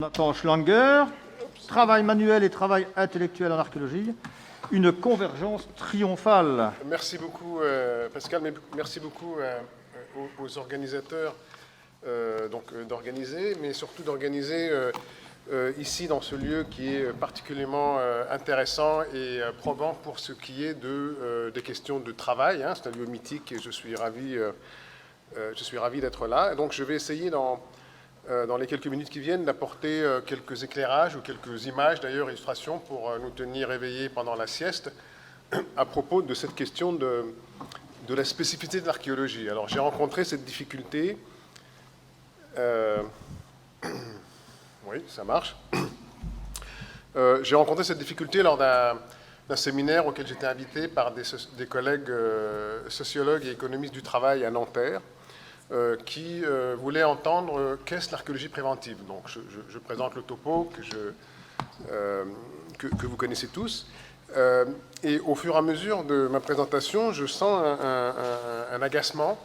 Nathan Schlanger, travail manuel et travail intellectuel en archéologie, une convergence triomphale. Merci beaucoup Pascal, mais merci beaucoup aux organisateurs d'organiser, mais surtout d'organiser ici dans ce lieu qui est particulièrement intéressant et probant pour ce qui est des questions de travail. C'est un lieu mythique et je suis ravi d'être là. Et donc je vais essayer dans les quelques minutes qui viennent, d'apporter quelques éclairages ou quelques images, d'ailleurs, illustrations, pour nous tenir éveillés pendant la sieste, à propos de cette question de la spécificité de l'archéologie. Alors, j'ai rencontré cette difficulté... Oui, ça marche. J'ai rencontré cette difficulté lors d'un séminaire auquel j'étais invité par des collègues sociologues et économistes du travail à Nanterre, qui voulait entendre qu'est-ce l'archéologie préventive. Donc je présente le topo que vous connaissez tous. Et au fur et à mesure de ma présentation, je sens un agacement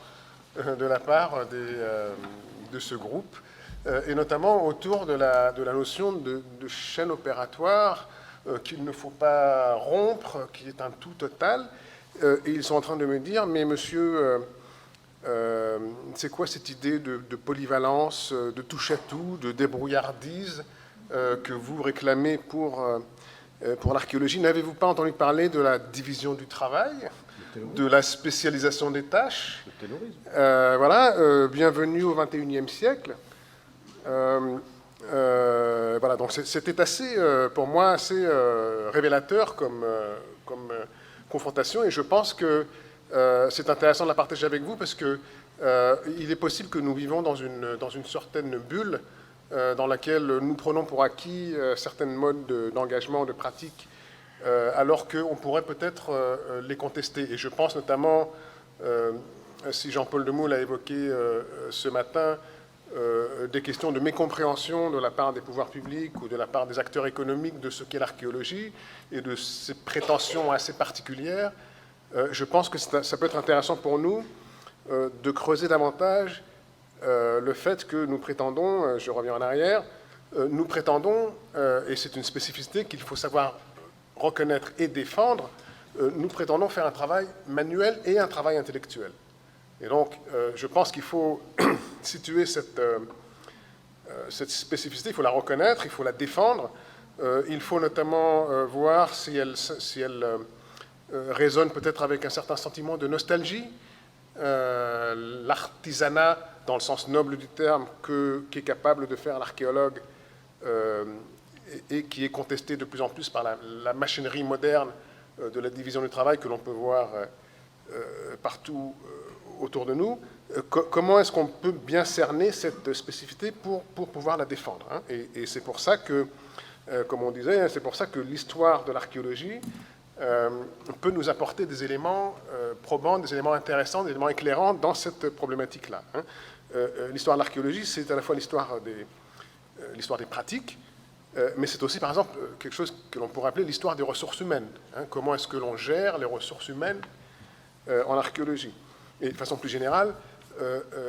de la part de ce groupe, et notamment autour de la notion de chaîne opératoire qu'il ne faut pas rompre, qui est un tout total. Et ils sont en train de me dire, mais monsieur... c'est quoi cette idée de polyvalence, de touche-à-tout, de débrouillardise que vous réclamez pour l'archéologie? N'avez-vous pas entendu parler de la division du travail, de la spécialisation des tâches? Voilà, bienvenue au XXIe siècle. Voilà, donc c'était assez, pour moi, assez révélateur comme confrontation, et je pense que c'est intéressant de la partager avec vous parce que il est possible que nous vivons dans une certaine bulle dans laquelle nous prenons pour acquis certains modes d'engagement, de pratique, alors qu'on pourrait peut-être les contester. Et je pense notamment, si Jean-Paul Demoule a évoqué ce matin, des questions de mécompréhension de la part des pouvoirs publics ou de la part des acteurs économiques de ce qu'est l'archéologie et de ses prétentions assez particulières. Je pense que ça peut être intéressant pour nous de creuser davantage le fait que nous prétendons, je reviens en arrière, nous prétendons, et c'est une spécificité qu'il faut savoir reconnaître et défendre, nous prétendons faire un travail manuel et un travail intellectuel. Et donc, je pense qu'il faut situer cette spécificité, il faut la reconnaître, il faut la défendre, il faut notamment voir si elle résonne peut-être avec un certain sentiment de nostalgie, l'artisanat, dans le sens noble du terme, qu'est capable de faire l'archéologue et qui est contesté de plus en plus par la machinerie moderne de la division du travail que l'on peut voir partout autour de nous. Comment est-ce qu'on peut bien cerner cette spécificité pour pouvoir la défendre, hein? Et c'est pour ça que, comme on disait, c'est pour ça que l'histoire de l'archéologie peut nous apporter des éléments probants, des éléments intéressants, des éléments éclairants dans cette problématique-là. L'histoire de l'archéologie, c'est à la fois l'histoire des pratiques, mais c'est aussi, par exemple, quelque chose que l'on pourrait appeler l'histoire des ressources humaines. Comment est-ce que l'on gère les ressources humaines en archéologie? Et de façon plus générale,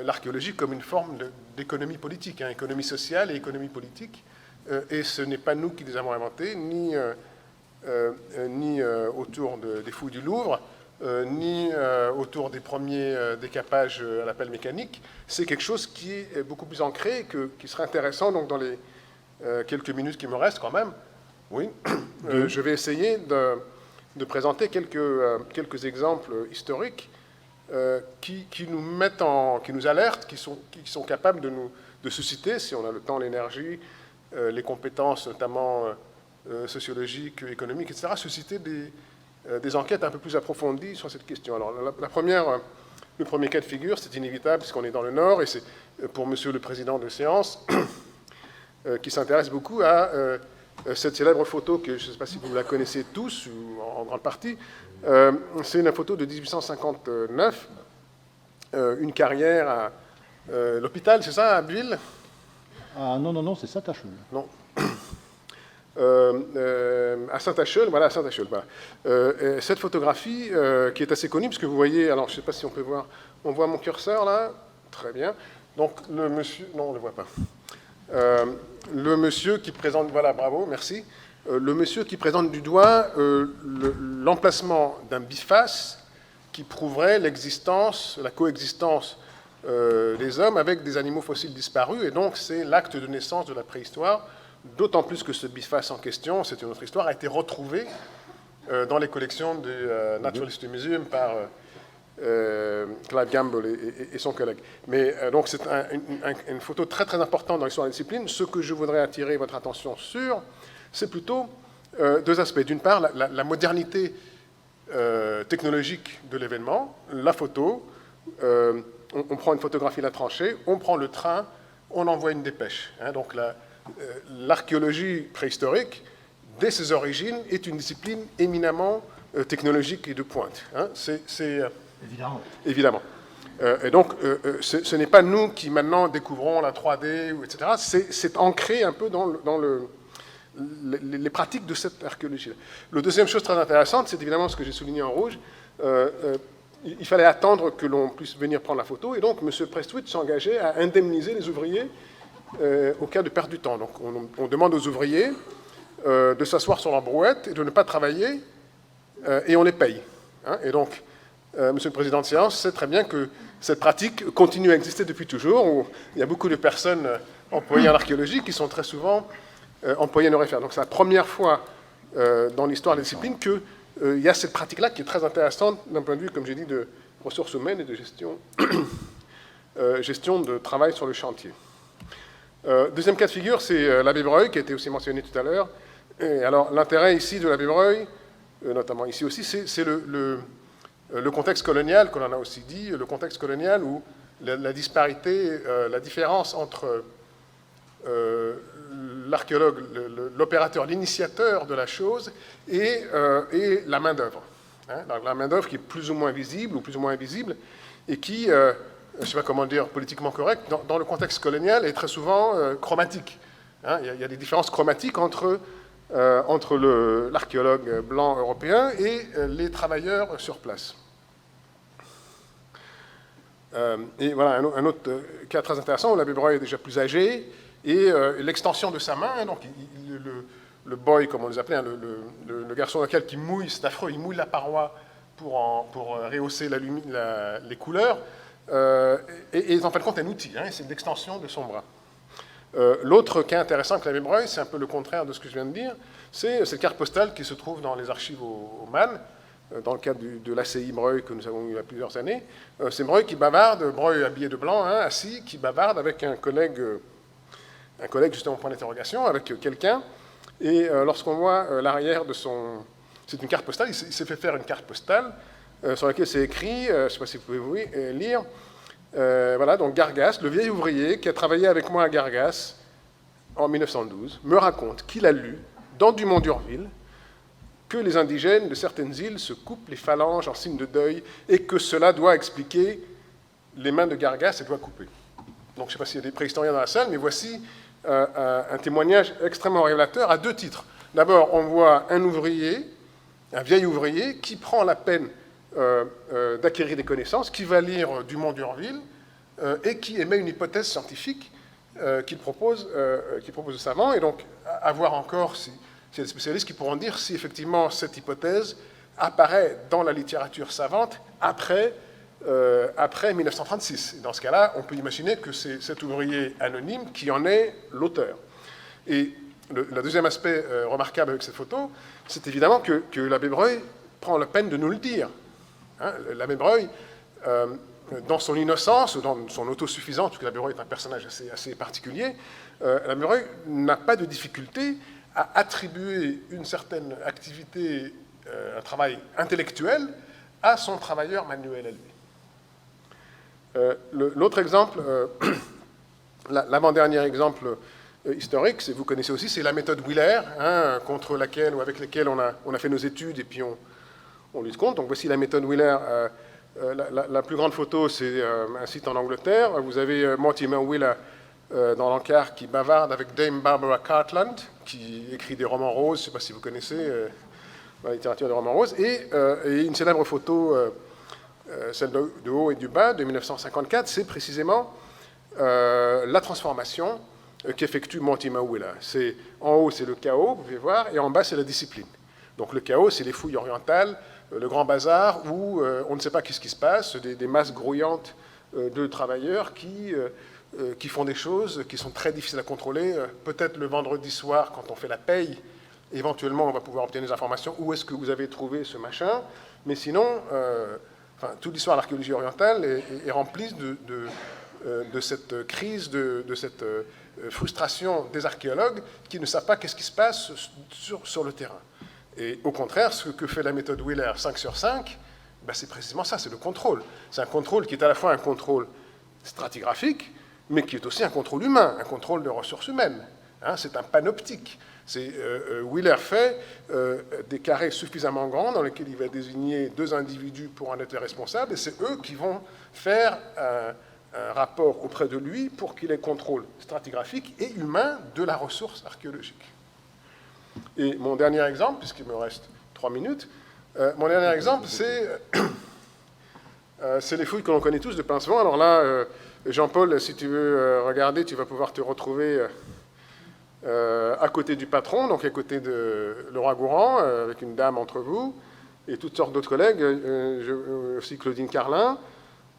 l'archéologie comme une forme d'économie politique, économie sociale et économie politique. Et ce n'est pas nous qui les avons inventées, ni autour des fouilles du Louvre, ni autour des premiers décapages à la pelle mécanique. C'est quelque chose qui est beaucoup plus ancré, qui serait intéressant, donc dans les quelques minutes qui me restent quand même, oui, je vais essayer de présenter quelques exemples historiques qui nous mettent qui nous alertent, qui sont capables de susciter, si on a le temps, l'énergie, les compétences notamment sociologiques, économiques, etc., susciter des enquêtes un peu plus approfondies sur cette question. Alors, le premier cas de figure, c'est inévitable, puisqu'on est dans le Nord, et c'est pour Monsieur le Président de séance, qui s'intéresse beaucoup à cette célèbre photo, que je ne sais pas si vous la connaissez tous, ou en grande partie. C'est une photo de 1859, une carrière à l'hôpital, c'est ça, à Abbeville? Ah non, c'est Saint-Acheul. Non. À Saint-Acheul, voilà, à Saint-Acheul. Voilà. Cette photographie, qui est assez connue, parce que vous voyez, alors je ne sais pas si on peut voir, on voit mon curseur là, très bien. Donc le monsieur, non, on ne le voit pas. Le monsieur qui présente, voilà, bravo, merci. Le monsieur qui présente du doigt l'emplacement d'un biface qui prouverait l'existence, la coexistence des hommes avec des animaux fossiles disparus, et donc c'est l'acte de naissance de la préhistoire, d'autant plus que ce biface en question, c'est une autre histoire, a été retrouvé dans les collections du Natural History Museum par Clive Gamble et son collègue. Mais donc c'est une photo très très importante dans l'histoire de la discipline. Ce que je voudrais attirer votre attention sur, c'est plutôt deux aspects. D'une part, la modernité technologique de l'événement, la photo, on prend une photographie de la tranchée, on prend le train, on envoie une dépêche. Hein, donc l'archéologie préhistorique, dès ses origines, est une discipline éminemment technologique et de pointe. Hein, Évidemment. Évidemment. Et donc, ce n'est pas nous qui maintenant découvrons la 3D, etc. C'est ancré un peu dans les pratiques de cette archéologie. La deuxième chose très intéressante, c'est évidemment ce que j'ai souligné en rouge. Il fallait attendre que l'on puisse venir prendre la photo, et donc M. Prestwich s'engageait à indemniser les ouvriers au cas de perte du temps. Donc on demande aux ouvriers de s'asseoir sur leur brouette et de ne pas travailler, et on les paye. Hein, et donc, Monsieur le Président de séance sait très bien que cette pratique continue à exister depuis toujours, où il y a beaucoup de personnes employées en archéologie qui sont très souvent employées à ne rien faire. Donc c'est la première fois dans l'histoire de la discipline qu'il y a cette pratique-là qui est très intéressante d'un point de vue, comme j'ai dit, de ressources humaines et de gestion de travail sur le chantier. Deuxième cas de figure, c'est l'abbé Breuil, qui a été aussi mentionné tout à l'heure. Alors l'intérêt ici de l'abbé Breuil, notamment ici aussi, c'est le contexte colonial, qu'on en a aussi dit, le contexte colonial où la disparité, la différence entre l'archéologue, l'opérateur, l'initiateur de la chose et la main-d'œuvre. Hein, la main-d'œuvre qui est plus ou moins visible ou plus ou moins invisible et qui, je ne sais pas comment dire politiquement correct, dans le contexte colonial est très souvent chromatique. Hein, il y a des différences chromatiques entre l'archéologue blanc européen et les travailleurs sur place. Et voilà un autre cas très intéressant où l'abbé Breuil est déjà plus âgé, et l'extension de sa main, donc le boy, comme on les appelait, hein, le garçon local qui mouille, c'est affreux, il mouille la paroi pour rehausser les couleurs, et en fin de compte un outil, hein, c'est l'extension de son bras. L'autre cas intéressant que l'abbé Breuil, c'est un peu le contraire de ce que je viens de dire, c'est cette carte postale qui se trouve dans les archives au MAN, dans le cadre de l'ACI Breuil que nous avons eu il y a plusieurs années. C'est Breuil qui bavarde, Breuil habillé de blanc, hein, assis, qui bavarde avec un collègue justement point d'interrogation, avec quelqu'un, et lorsqu'on voit l'arrière de son... C'est une carte postale, il s'est fait faire une carte postale sur laquelle c'est écrit, je ne sais pas si vous pouvez lire, voilà, donc Gargas, le vieil ouvrier qui a travaillé avec moi à Gargas en 1912, me raconte qu'il a lu dans Dumont d'Urville que les indigènes de certaines îles se coupent les phalanges en signe de deuil et que cela doit expliquer les mains de Gargas et doit couper. Donc je ne sais pas s'il y a des préhistoriens dans la salle, mais voici un témoignage extrêmement révélateur à deux titres. D'abord, on voit un ouvrier, un vieil ouvrier, qui prend la peine d'acquérir des connaissances, qui va lire Dumont d'Urville et qui émet une hypothèse scientifique qu'il propose aux savants. Et donc, à voir encore si il y a des spécialistes qui pourront dire si effectivement cette hypothèse apparaît dans la littérature savante après 1936. Et dans ce cas-là, on peut imaginer que c'est cet ouvrier anonyme qui en est l'auteur. Et le deuxième aspect remarquable avec cette photo, c'est évidemment que l'abbé Breuil prend la peine de nous le dire. Hein, l'abbé Breuil, dans son innocence, dans son autosuffisance, parce que l'abbé Breuil est un personnage assez particulier, l'abbé Breuil n'a pas de difficulté à attribuer une certaine activité, un travail intellectuel, à son travailleur manuel à lui. L'autre exemple, l'avant-dernier exemple historique, vous connaissez aussi, c'est la méthode Wheeler, hein, contre laquelle ou avec laquelle on a fait nos études et puis on lutte contre. Donc voici la méthode Wheeler. La plus grande photo, c'est un site en Angleterre. Vous avez Mortimer Wheeler dans l'encart qui bavarde avec Dame Barbara Cartland, qui écrit des romans roses, je ne sais pas si vous connaissez la littérature des romans roses, et une célèbre photo, celle de haut et du bas, de 1954, c'est précisément la transformation qu'effectue Mortimer Wheeler. En haut, c'est le chaos, vous pouvez voir, et en bas, c'est la discipline. Donc le chaos, c'est les fouilles orientales, le grand bazar, où on ne sait pas ce qui se passe, des masses grouillantes de travailleurs qui font des choses qui sont très difficiles à contrôler. Peut-être le vendredi soir, quand on fait la paye, éventuellement, on va pouvoir obtenir des informations. Où est-ce que vous avez trouvé ce machin? Mais sinon, toute l'histoire de l'archéologie orientale est remplie de cette crise, de cette frustration des archéologues qui ne savent pas qu'est-ce qui se passe sur le terrain. Et au contraire, ce que fait la méthode Wheeler 5 sur 5, c'est précisément ça, c'est le contrôle. C'est un contrôle qui est à la fois un contrôle stratigraphique, mais qui est aussi un contrôle humain, un contrôle de ressources humaines. C'est un panoptique. Wheeler fait des carrés suffisamment grands dans lesquels il va désigner 2 individus pour en être responsable, et c'est eux qui vont faire un rapport auprès de lui pour qu'il ait contrôle stratigraphique et humain de la ressource archéologique. Et mon dernier exemple, puisqu'il me reste 3 minutes, mon dernier exemple, c'est les fouilles que l'on connaît tous de Pincevent. Alors là, Jean-Paul, si tu veux regarder, tu vas pouvoir te retrouver à côté du patron, donc à côté de Leroy-Gourhan, avec une dame entre vous, et toutes sortes d'autres collègues, aussi Claudine Carlin,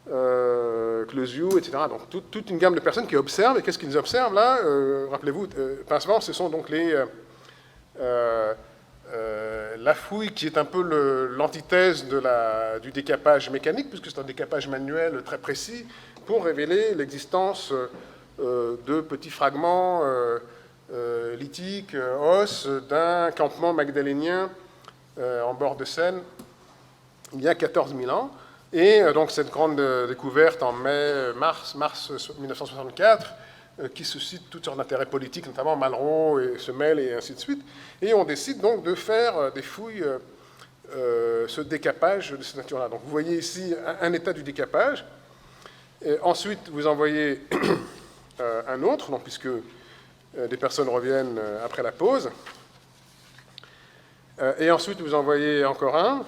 Closiou, etc. Donc toute une gamme de personnes qui observent. Et qu'est-ce qu'ils observent là? Rappelez-vous, Pincevent, ce sont donc la fouille qui est un peu l'antithèse du décapage mécanique, puisque c'est un décapage manuel très précis, pour révéler l'existence de petits fragments lithiques, os, d'un campement magdalénien en bord de Seine, il y a 14 000 ans. Et donc cette grande découverte en mars 1964, qui suscite toutes sortes d'intérêts politiques, notamment Malraux et Semel et ainsi de suite. Et on décide donc de faire des fouilles, ce décapage de cette nature-là. Donc vous voyez ici un état du décapage. Et ensuite, vous en voyez un autre, donc, puisque des personnes reviennent après la pause. Et ensuite, vous en voyez encore un.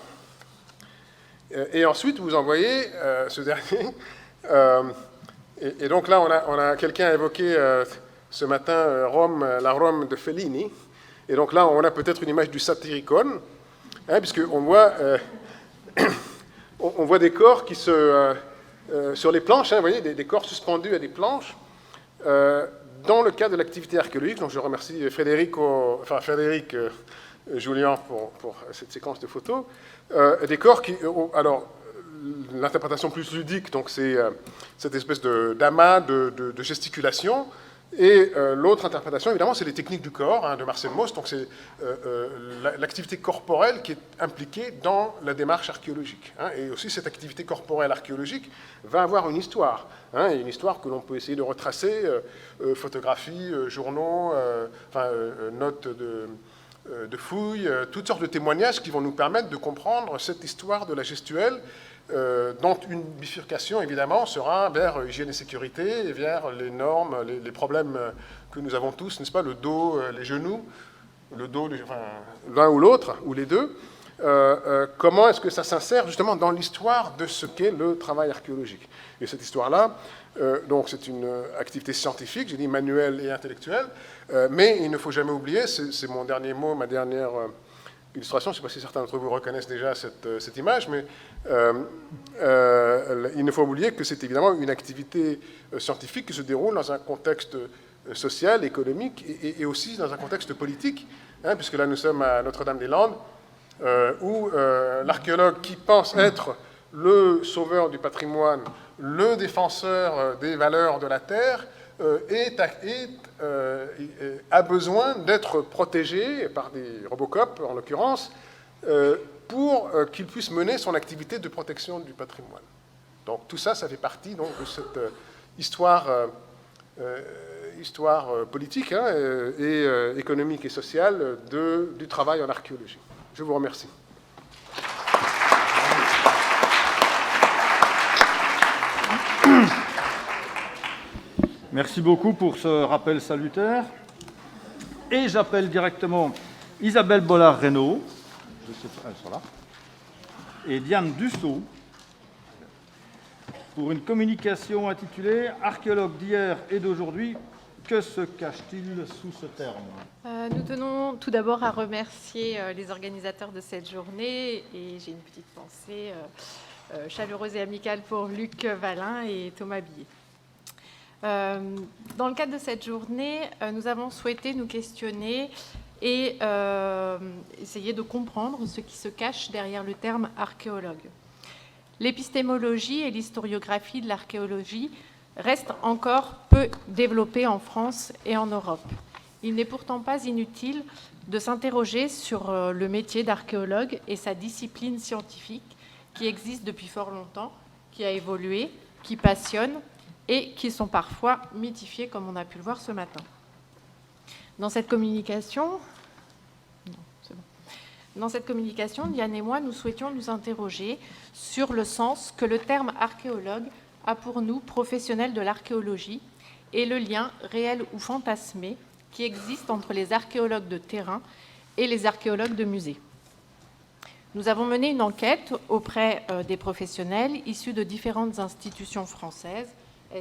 Et ensuite, vous en voyez ce dernier. Et donc là, on a quelqu'un a évoqué ce matin la Rome de Fellini. Et donc là, on a peut-être une image du Satyricon, puisqu'on voit, on voit des corps qui sur les planches, vous voyez, des corps suspendus à des planches, dans le cadre de l'activité archéologique. Donc je remercie Frédéric Julien pour cette séquence de photos. Des corps qui... Alors, l'interprétation plus ludique, donc c'est cette espèce d'amas de gesticulation. Et l'autre interprétation, évidemment, c'est les techniques du corps, de Marcel Mauss. Donc c'est l'activité corporelle qui est impliquée dans la démarche archéologique. Et aussi, cette activité corporelle archéologique va avoir une histoire. Une histoire que l'on peut essayer de retracer, photographies, journaux, notes de fouilles, toutes sortes de témoignages qui vont nous permettre de comprendre cette histoire de la gestuelle, dont une bifurcation, évidemment, sera vers hygiène et sécurité, et vers les normes, les problèmes que nous avons tous, n'est-ce pas, le dos, les genoux, l'un ou l'autre, ou les deux. Comment est-ce que ça s'insère justement dans l'histoire de ce qu'est le travail archéologique? Et cette histoire-là, donc c'est une activité scientifique, j'ai dit manuelle et intellectuelle, mais il ne faut jamais oublier, c'est mon dernier mot, ma dernière illustration, je ne sais pas si certains d'entre vous reconnaissent déjà cette image, mais il ne faut oublier que c'est évidemment une activité scientifique qui se déroule dans un contexte social, économique et aussi dans un contexte politique, puisque là nous sommes à Notre-Dame-des-Landes, où l'archéologue qui pense être le sauveur du patrimoine, le défenseur des valeurs de la terre, a besoin d'être protégé par des Robocop, en l'occurrence, pour qu'il puisse mener son activité de protection du patrimoine. Donc tout ça, ça fait partie donc, de cette histoire politique et économique et sociale du travail en archéologie. Je vous remercie. Merci beaucoup pour ce rappel salutaire. Et j'appelle directement Isabelle Bollard-Reynaud, elles sont là, et Diane Dussault pour une communication intitulée « Archéologue d'hier et d'aujourd'hui, Que se cache-t-il sous ce terme? Nous tenons tout d'abord à remercier les organisateurs de cette journée et j'ai une petite pensée chaleureuse et amicale pour Luc Vallin et Thomas Billet. Dans le cadre de cette journée, nous avons souhaité nous questionner et essayer de comprendre ce qui se cache derrière le terme archéologue. L'épistémologie et l'historiographie de l'archéologie restent encore peu développées en France et en Europe. Il n'est pourtant pas inutile de s'interroger sur le métier d'archéologue et sa discipline scientifique qui existe depuis fort longtemps, qui a évolué, qui passionne et qui sont parfois mythifiés comme on a pu le voir ce matin. Dans cette communication, Diane et moi, nous souhaitions nous interroger sur le sens que le terme archéologue a pour nous, professionnels de l'archéologie, et le lien réel ou fantasmé qui existe entre les archéologues de terrain et les archéologues de musée. Nous avons mené une enquête auprès des professionnels issus de différentes institutions françaises,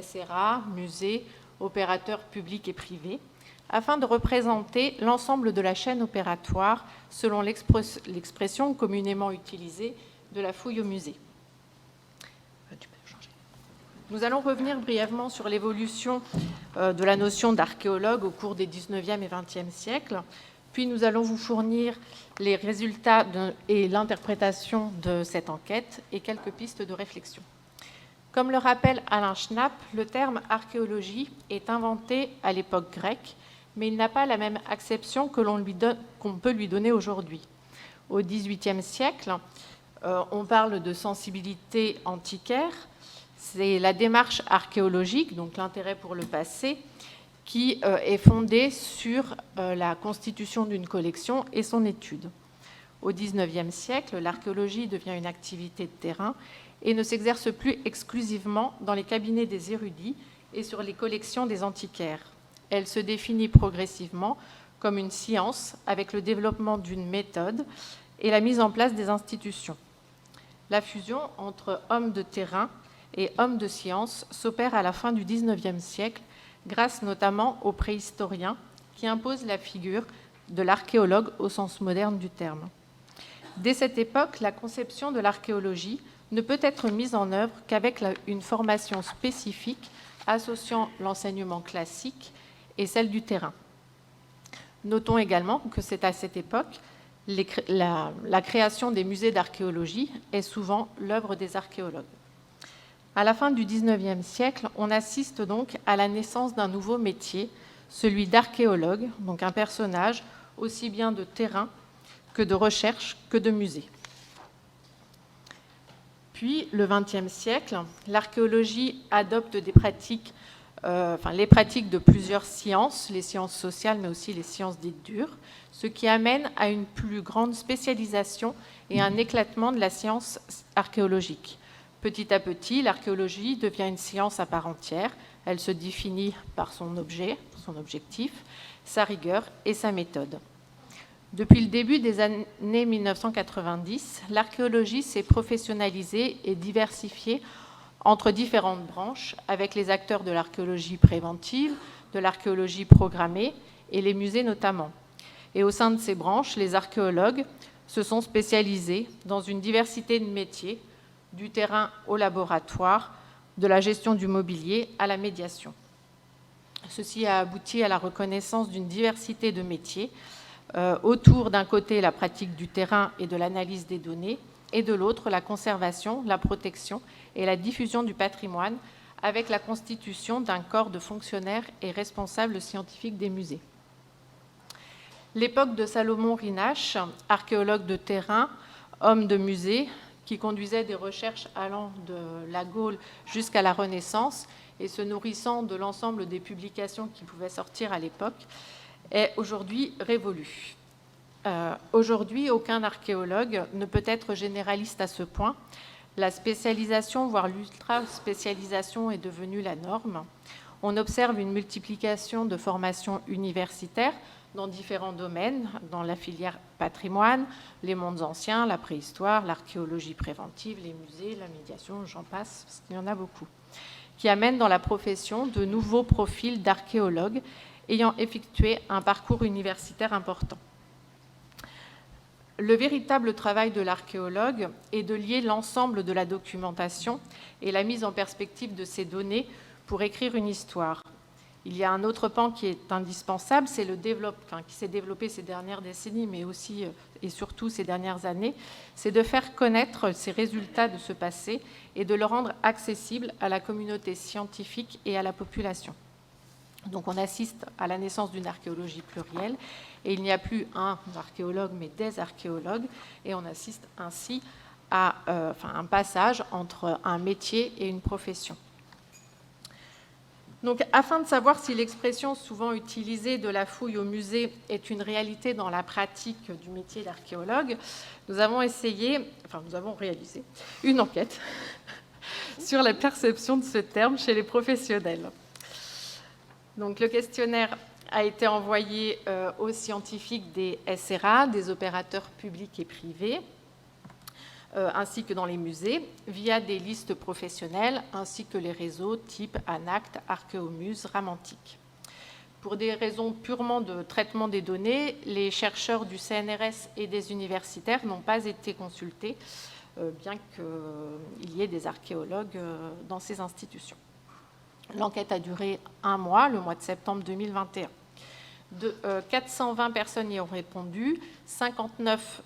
SRA, musées, opérateurs publics et privés, afin de représenter l'ensemble de la chaîne opératoire selon l'expression communément utilisée de la fouille au musée. Nous allons revenir brièvement sur l'évolution de la notion d'archéologue au cours des 19e et 20e siècles, puis nous allons vous fournir les résultats et l'interprétation de cette enquête et quelques pistes de réflexion. Comme le rappelle Alain Schnapp, le terme archéologie est inventé à l'époque grecque, mais il n'a pas la même acception qu'on peut lui donner aujourd'hui. Au XVIIIe siècle, on parle de sensibilité antiquaire. C'est la démarche archéologique, donc l'intérêt pour le passé, qui est fondée sur la constitution d'une collection et son étude. Au XIXe siècle, l'archéologie devient une activité de terrain et ne s'exerce plus exclusivement dans les cabinets des érudits et sur les collections des antiquaires. Elle se définit progressivement comme une science avec le développement d'une méthode et la mise en place des institutions. La fusion entre hommes de terrain et hommes de science s'opère à la fin du XIXe siècle, grâce notamment aux préhistoriens qui imposent la figure de l'archéologue au sens moderne du terme. Dès cette époque, la conception de l'archéologie ne peut être mise en œuvre qu'avec une formation spécifique associant l'enseignement classique et celle du terrain. Notons également que c'est à cette époque la création des musées d'archéologie est souvent l'œuvre des archéologues. À la fin du XIXe siècle, on assiste donc à la naissance d'un nouveau métier, celui d'archéologue, donc un personnage aussi bien de terrain que de recherche que de musée. Puis, le XXe siècle, l'archéologie adopte des pratiques, les pratiques de plusieurs sciences, les sciences sociales, mais aussi les sciences dites dures, ce qui amène à une plus grande spécialisation et un éclatement de la science archéologique. Petit à petit, l'archéologie devient une science à part entière. Elle se définit par son objet, son objectif, sa rigueur et sa méthode. Depuis le début des années 1990, l'archéologie s'est professionnalisée et diversifiée entre différentes branches, avec les acteurs de l'archéologie préventive, de l'archéologie programmée et les musées notamment. Et au sein de ces branches, les archéologues se sont spécialisés dans une diversité de métiers, du terrain au laboratoire, de la gestion du mobilier à la médiation. Ceci a abouti à la reconnaissance d'une diversité de métiers, autour d'un côté la pratique du terrain et de l'analyse des données, et de l'autre la conservation, la protection et la diffusion du patrimoine, avec la constitution d'un corps de fonctionnaires et responsables scientifiques des musées. L'époque de Salomon Rinache, archéologue de terrain, homme de musée, qui conduisait des recherches allant de la Gaule jusqu'à la Renaissance et se nourrissant de l'ensemble des publications qui pouvaient sortir à l'époque, est aujourd'hui révolue. Aujourd'hui, aucun archéologue ne peut être généraliste à ce point. La spécialisation, voire l'ultra-spécialisation est devenue la norme. On observe une multiplication de formations universitaires dans différents domaines, dans la filière patrimoine, les mondes anciens, la préhistoire, l'archéologie préventive, les musées, la médiation, j'en passe, parce qu'il y en a beaucoup, qui amène dans la profession de nouveaux profils d'archéologues ayant effectué un parcours universitaire important. Le véritable travail de l'archéologue est de lier l'ensemble de la documentation et la mise en perspective de ces données pour écrire une histoire. Il y a un autre pan qui est indispensable, c'est qui s'est développé ces dernières décennies, mais aussi et surtout ces dernières années, c'est de faire connaître ces résultats de ce passé et de le rendre accessible à la communauté scientifique et à la population. Donc on assiste à la naissance d'une archéologie plurielle, et il n'y a plus un archéologue, mais des archéologues, et on assiste ainsi à un passage entre un métier et une profession. Donc, afin de savoir si l'expression souvent utilisée de la fouille au musée est une réalité dans la pratique du métier d'archéologue, nous avons réalisé une enquête sur la perception de ce terme chez les professionnels. Donc, le questionnaire a été envoyé aux scientifiques des SRA, des opérateurs publics et privés, ainsi que dans les musées, via des listes professionnelles, ainsi que les réseaux type ANACT, Archéomuse, Ramantic. Pour des raisons purement de traitement des données, les chercheurs du CNRS et des universitaires n'ont pas été consultés, bien qu'il y ait des archéologues dans ces institutions. L'enquête a duré 1 mois, le mois de septembre 2021. 420 personnes y ont répondu, 59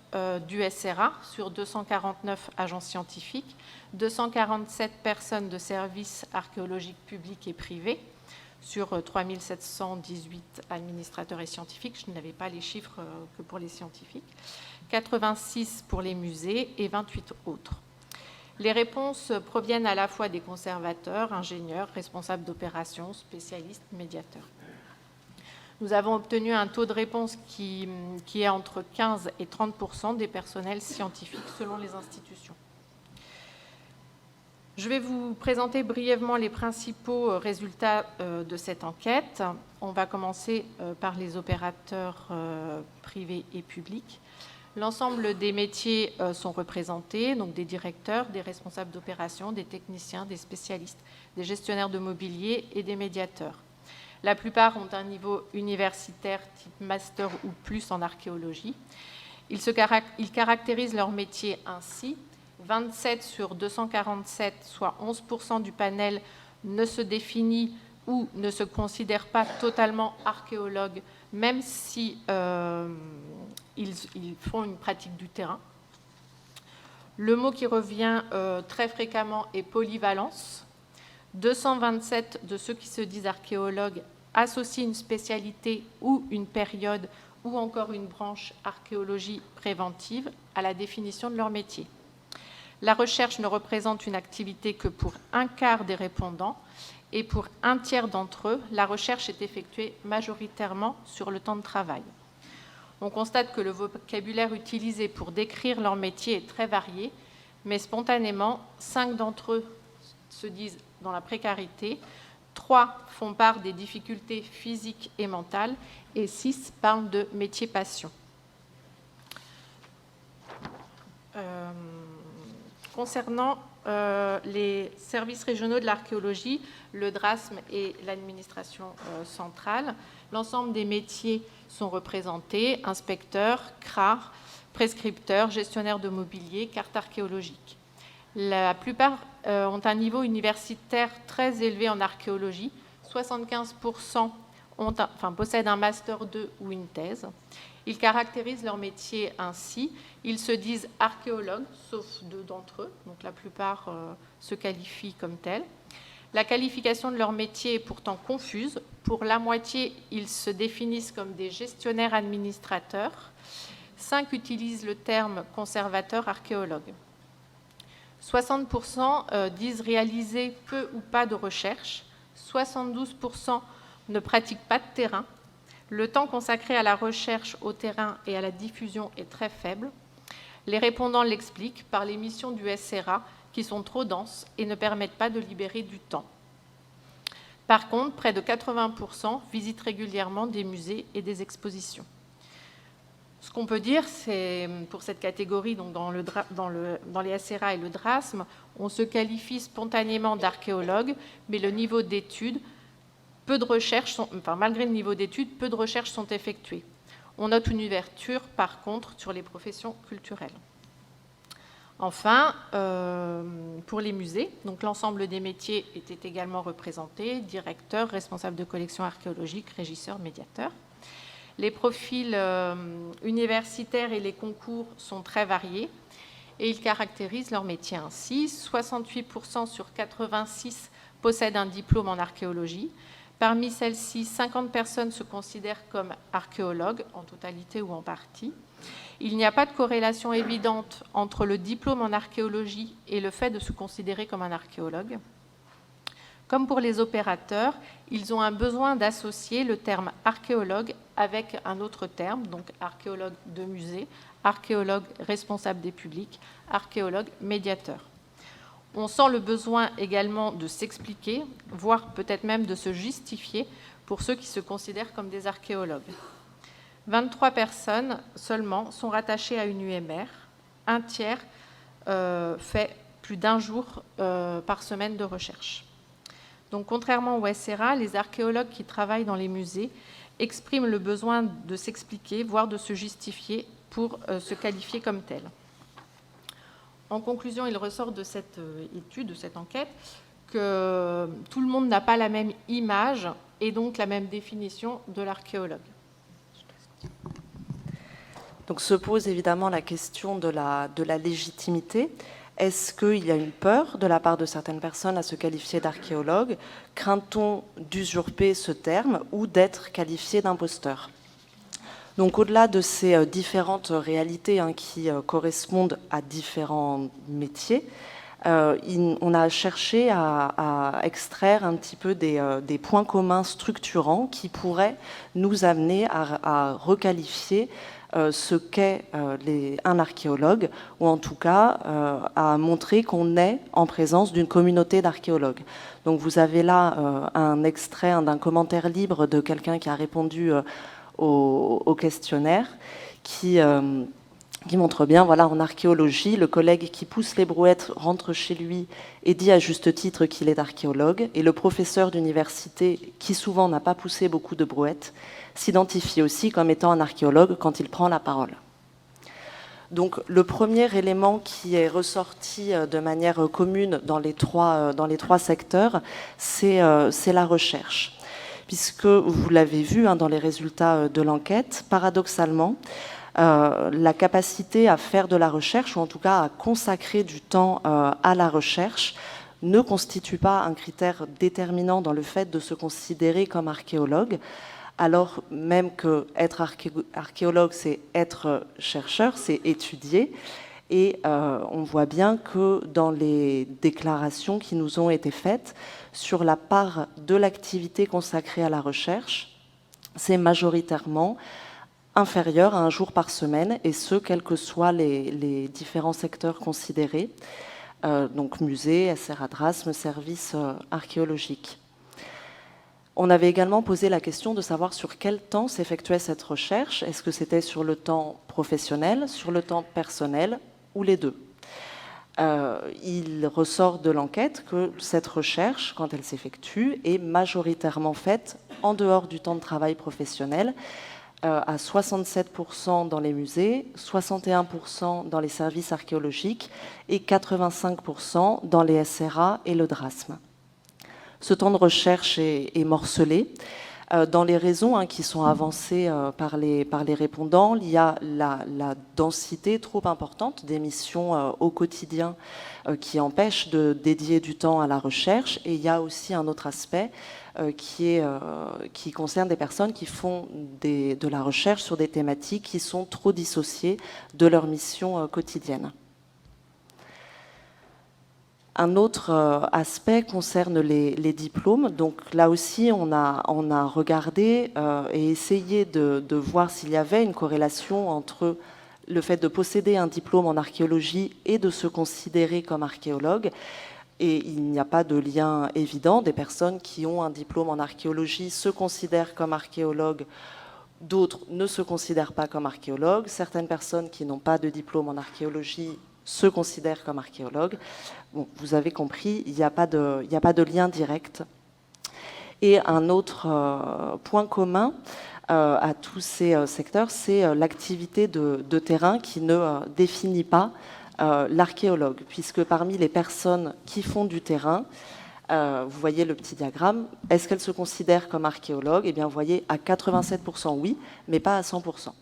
du SRA sur 249 agences scientifiques, 247 personnes de services archéologiques publics et privés sur 3718 administrateurs et scientifiques. Je n'avais pas les chiffres que pour les scientifiques. 86 pour les musées et 28 autres. Les réponses proviennent à la fois des conservateurs, ingénieurs, responsables d'opérations, spécialistes, médiateurs. Nous avons obtenu un taux de réponse qui est entre 15 et 30% des personnels scientifiques selon les institutions. Je vais vous présenter brièvement les principaux résultats de cette enquête. On va commencer par les opérateurs privés et publics. L'ensemble des métiers sont représentés, donc des directeurs, des responsables d'opération, des techniciens, des spécialistes, des gestionnaires de mobilier et des médiateurs. La plupart ont un niveau universitaire type master ou plus en archéologie. Ils caractérisent leur métier ainsi. 27 sur 247, soit 11% du panel, ne se définit ou ne se considère pas totalement archéologue, même si ils font une pratique du terrain. Le mot qui revient très fréquemment est polyvalence. 227 de ceux qui se disent archéologues associent une spécialité ou une période ou encore une branche archéologie préventive à la définition de leur métier. La recherche ne représente une activité que pour 1/4 des répondants et pour 1/3 d'entre eux, la recherche est effectuée majoritairement sur le temps de travail. On constate que le vocabulaire utilisé pour décrire leur métier est très varié, mais spontanément, 5 d'entre eux se disent dans la précarité, 3 font part des difficultés physiques et mentales et 6 parlent de métier passion. Concernant les services régionaux de l'archéologie, le DRASM et l'administration centrale, l'ensemble des métiers sont représentés, inspecteurs, CRA, prescripteurs, gestionnaires de mobilier, cartes archéologiques. La plupart ont un niveau universitaire très élevé en archéologie. 75% possèdent un Master 2 ou une thèse. Ils caractérisent leur métier ainsi. Ils se disent archéologues, sauf 2 d'entre eux, donc la plupart se qualifient comme tels. La qualification de leur métier est pourtant confuse. Pour la moitié, ils se définissent comme des gestionnaires administrateurs. 5 utilisent le terme conservateur archéologue. 60% disent réaliser peu ou pas de recherche. 72% ne pratiquent pas de terrain. Le temps consacré à la recherche au terrain et à la diffusion est très faible. Les répondants l'expliquent par les missions du SRA qui sont trop denses et ne permettent pas de libérer du temps. Par contre, près de 80% visitent régulièrement des musées et des expositions. Ce qu'on peut dire, c'est pour cette catégorie, donc dans les SRA et le DRASM, on se qualifie spontanément d'archéologue, mais le niveau d'études, malgré le niveau d'études, peu de recherches sont effectuées. On note une ouverture, par contre, sur les professions culturelles. Enfin, pour les musées, donc l'ensemble des métiers était également représenté, directeur, responsable de collection archéologique, régisseur, médiateur. Les profils universitaires et les concours sont très variés et ils caractérisent leur métier ainsi. 68% sur 86 possèdent un diplôme en archéologie. Parmi celles-ci, 50 personnes se considèrent comme archéologues, en totalité ou en partie. Il n'y a pas de corrélation évidente entre le diplôme en archéologie et le fait de se considérer comme un archéologue. Comme pour les opérateurs, ils ont un besoin d'associer le terme archéologue avec un autre terme, donc archéologue de musée, archéologue responsable des publics, archéologue médiateur. On sent le besoin également de s'expliquer, voire peut-être même de se justifier pour ceux qui se considèrent comme des archéologues. 23 personnes seulement sont rattachées à une UMR. Un tiers fait plus d'un jour par semaine de recherche. Donc, contrairement au SRA, les archéologues qui travaillent dans les musées expriment le besoin de s'expliquer, voire de se justifier pour se qualifier comme tels. En conclusion, il ressort de cette étude, de cette enquête, que tout le monde n'a pas la même image et donc la même définition de l'archéologue. Donc se pose évidemment la question de la légitimité. Est-ce qu'il y a une peur de la part de certaines personnes à se qualifier d'archéologue? Craint-on d'usurper ce terme ou d'être qualifié d'imposteur? Donc au-delà de ces différentes réalités qui correspondent à différents métiers, on a cherché à extraire un petit peu des points communs structurants qui pourraient nous amener à requalifier ce qu'est un archéologue, ou en tout cas à montrer qu'on est en présence d'une communauté d'archéologues. Donc vous avez là un extrait d'un commentaire libre de quelqu'un qui a répondu au questionnaire, qui montre bien, voilà, en archéologie, le collègue qui pousse les brouettes rentre chez lui et dit à juste titre qu'il est archéologue, et le professeur d'université, qui souvent n'a pas poussé beaucoup de brouettes, s'identifie aussi comme étant un archéologue quand il prend la parole. Donc le premier élément qui est ressorti de manière commune dans les trois secteurs, c'est la recherche. Puisque vous l'avez vu dans les résultats de l'enquête, paradoxalement, la capacité à faire de la recherche, ou en tout cas à consacrer du temps à la recherche, ne constitue pas un critère déterminant dans le fait de se considérer comme archéologue, alors même qu'être archéologue, c'est être chercheur, c'est étudier. Et on voit bien que dans les déclarations qui nous ont été faites sur la part de l'activité consacrée à la recherche, c'est majoritairement inférieur à un jour par semaine, et ce, quels que soient les différents secteurs considérés, donc musée, SRA DRASM, services archéologiques. On avait également posé la question de savoir sur quel temps s'effectuait cette recherche. Est-ce que c'était sur le temps professionnel, sur le temps personnel, ou les deux? Il ressort de l'enquête que cette recherche, quand elle s'effectue, est majoritairement faite en dehors du temps de travail professionnel, à 67% dans les musées, 61% dans les services archéologiques et 85% dans les SRA et le DRASM. Ce temps de recherche est morcelé. Dans les raisons qui sont avancées par les répondants, il y a la densité trop importante des missions au quotidien qui empêche de dédier du temps à la recherche, et il y a aussi un autre aspect qui concerne des personnes qui font de la recherche sur des thématiques qui sont trop dissociées de leur mission quotidienne. Un autre aspect concerne les diplômes. Donc là aussi, on a regardé et essayé de voir s'il y avait une corrélation entre le fait de posséder un diplôme en archéologie et de se considérer comme archéologue. Et il n'y a pas de lien évident. Des personnes qui ont un diplôme en archéologie se considèrent comme archéologues D'autres ne se considèrent pas comme archéologues. Certaines personnes qui n'ont pas de diplôme en archéologie se considèrent comme archéologues. Bon, vous avez compris, il n'y a pas de lien direct. Et un autre point commun à tous ces secteurs, c'est l'activité de terrain qui ne définit pas l'archéologue, puisque parmi les personnes qui font du terrain, vous voyez le petit diagramme, est-ce qu'elles se considèrent comme archéologues? Eh bien, vous voyez, à 87% oui, mais pas à 100%.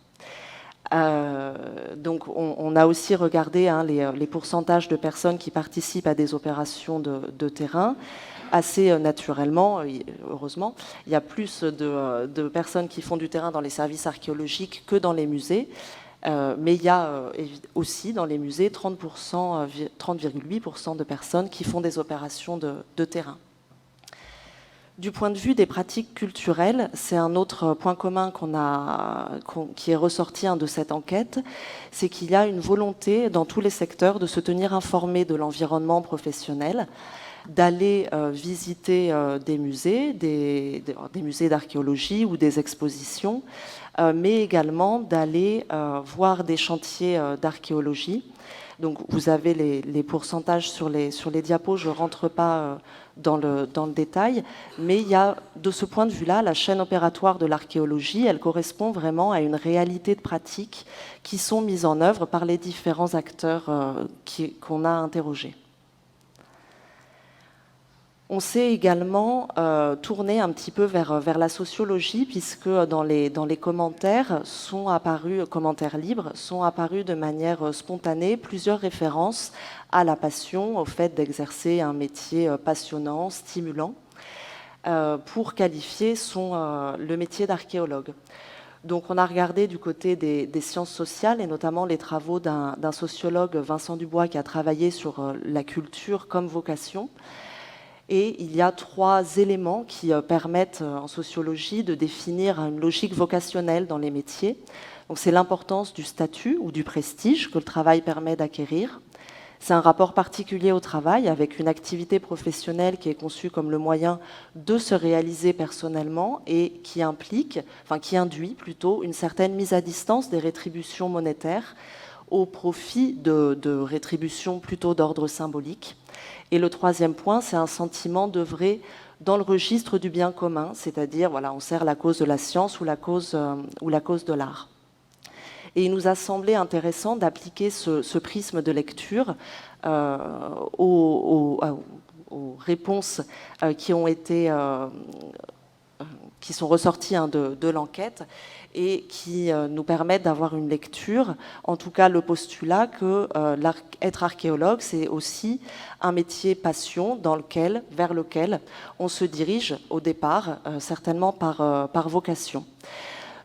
Donc, on a aussi regardé les pourcentages de personnes qui participent à des opérations de terrain. Assez naturellement, heureusement, il y a plus de personnes qui font du terrain dans les services archéologiques que dans les musées. Mais il y a aussi dans les musées 30,8% de personnes qui font des opérations de terrain. Du point de vue des pratiques culturelles, c'est un autre point commun qui est ressorti de cette enquête, c'est qu'il y a une volonté dans tous les secteurs de se tenir informés de l'environnement professionnel, d'aller visiter des musées, des musées d'archéologie ou des expositions, mais également d'aller voir des chantiers d'archéologie. Donc vous avez les pourcentages sur les diapos, je ne rentre pas dans le détail, mais il y a, de ce point de vue-là, la chaîne opératoire de l'archéologie, elle correspond vraiment à une réalité de pratiques qui sont mises en œuvre par les différents acteurs qu'on a interrogés. On s'est également tourné un petit peu vers la sociologie, puisque dans les commentaires sont apparus, commentaires libres, sont apparus de manière spontanée plusieurs références à la passion, au fait d'exercer un métier passionnant, stimulant, pour qualifier le métier d'archéologue. Donc on a regardé du côté des sciences sociales, et notamment les travaux d'un sociologue, Vincent Dubois, qui a travaillé sur la culture comme vocation. Et il y a 3 éléments qui permettent en sociologie de définir une logique vocationnelle dans les métiers. Donc c'est l'importance du statut ou du prestige que le travail permet d'acquérir. C'est un rapport particulier au travail avec une activité professionnelle qui est conçue comme le moyen de se réaliser personnellement et qui induit plutôt une certaine mise à distance des rétributions monétaires au profit de rétributions plutôt d'ordre symbolique. Et le 3e point, c'est un sentiment d'œuvrer dans le registre du bien commun, c'est-à-dire, voilà, on sert la cause de la science ou la cause de l'art. Et il nous a semblé intéressant d'appliquer ce prisme de lecture aux réponses qui sont ressorties de l'enquête, et qui nous permettent d'avoir une lecture, en tout cas le postulat que être archéologue, c'est aussi un métier passion vers lequel on se dirige au départ, certainement par vocation.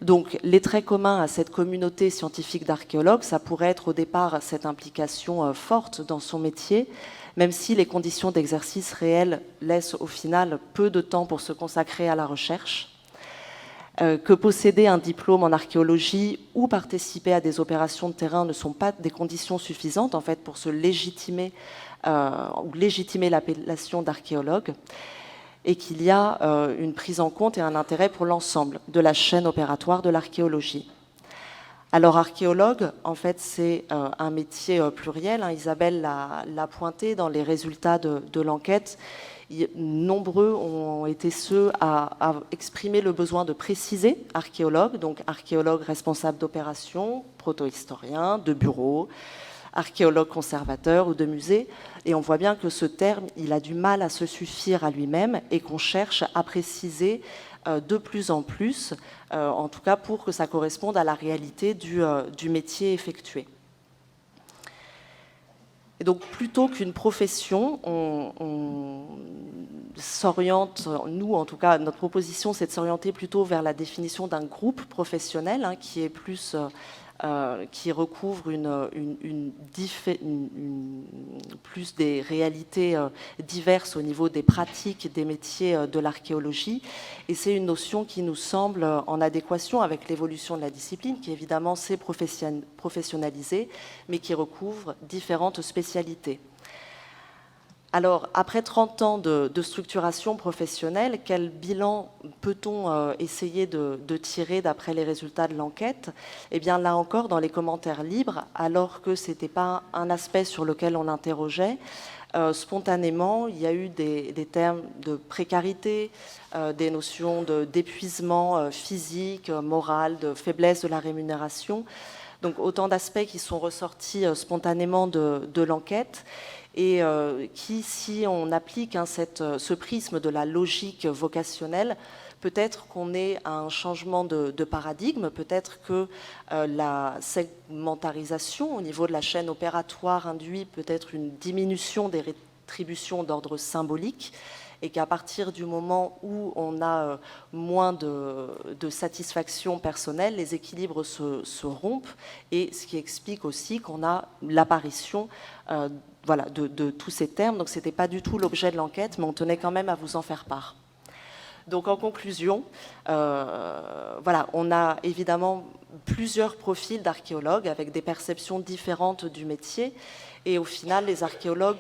Donc les traits communs à cette communauté scientifique d'archéologues, ça pourrait être au départ cette implication forte dans son métier, même si les conditions d'exercice réelles laissent au final peu de temps pour se consacrer à la recherche. Que posséder un diplôme en archéologie ou participer à des opérations de terrain ne sont pas des conditions suffisantes en fait pour se légitimer l'appellation d'archéologue, et qu'il y a une prise en compte et un intérêt pour l'ensemble de la chaîne opératoire de l'archéologie. Alors archéologue, en fait, c'est un métier pluriel. Isabelle l'a pointé dans les résultats de l'enquête. Nombreux ont été ceux à exprimer le besoin de préciser archéologue, donc archéologue responsable d'opération, protohistorien, de bureau, archéologue conservateur ou de musée. Et on voit bien que ce terme, il a du mal à se suffire à lui-même et qu'on cherche à préciser de plus en plus, en tout cas pour que ça corresponde à la réalité du métier effectué. Et donc, plutôt qu'une profession, on s'oriente, nous en tout cas, notre proposition, c'est de s'orienter plutôt vers la définition d'un groupe professionnel qui est plus, qui recouvre plus des réalités diverses au niveau des pratiques des métiers de l'archéologie. Et c'est une notion qui nous semble en adéquation avec l'évolution de la discipline, qui évidemment s'est professionnalisée, mais qui recouvre différentes spécialités. Alors, après 30 ans de structuration professionnelle, quel bilan peut-on essayer de tirer d'après les résultats de l'enquête? Eh bien, là encore, dans les commentaires libres, alors que ce n'était pas un aspect sur lequel on interrogeait, spontanément, il y a eu des termes de précarité, des notions d'épuisement physique, moral, de faiblesse de la rémunération. Donc, autant d'aspects qui sont ressortis spontanément de l'enquête. Et qui, si on applique ce prisme de la logique vocationnelle, peut-être qu'on est à un changement de paradigme, peut-être que la segmentarisation au niveau de la chaîne opératoire induit peut-être une diminution des rétributions d'ordre symbolique, et qu'à partir du moment où on a moins de satisfaction personnelle, les équilibres se rompent, et ce qui explique aussi qu'on a l'apparition de tous ces termes. Donc ce n'était pas du tout l'objet de l'enquête, mais on tenait quand même à vous en faire part. Donc en conclusion, on a évidemment plusieurs profils d'archéologues avec des perceptions différentes du métier, et au final, les archéologues